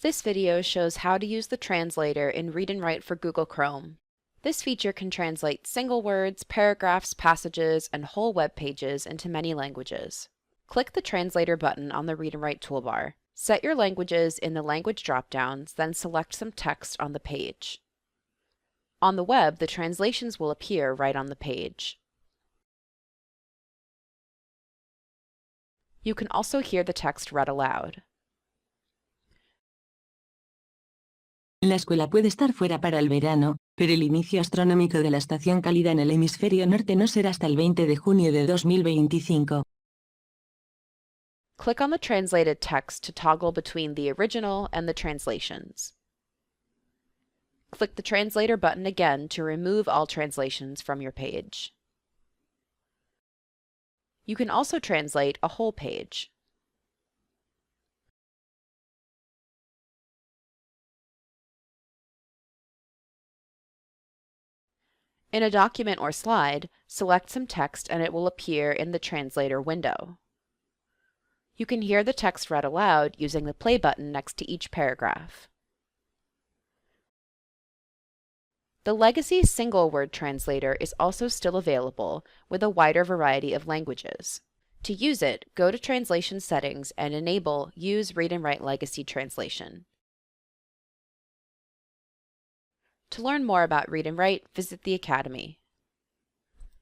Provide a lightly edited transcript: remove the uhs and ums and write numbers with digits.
This video shows how to use the translator in Read&Write for Google Chrome. This feature can translate single words, paragraphs, passages, and whole web pages into many languages. Click the Translator button on the Read&Write toolbar. Set your languages in the language dropdowns, then select some text on the page. On the web, the translations will appear right on the page. You can also hear the text read aloud. La escuela puede estar fuera para el verano, pero el inicio astronómico de la estación cálida en el hemisferio norte no será hasta el 20 de junio de 2025. Click on the translated text to toggle between the original and the translations. Click the Translator button again to remove all translations from your page. You can also translate a whole page. In a document or slide, select some text and it will appear in the Translator window. You can hear the text read aloud using the play button next to each paragraph. The legacy single word translator is also still available with a wider variety of languages. To use it, go to Translation Settings and enable Use Read&Write Legacy Translation. To learn more about Read&Write, visit the Academy.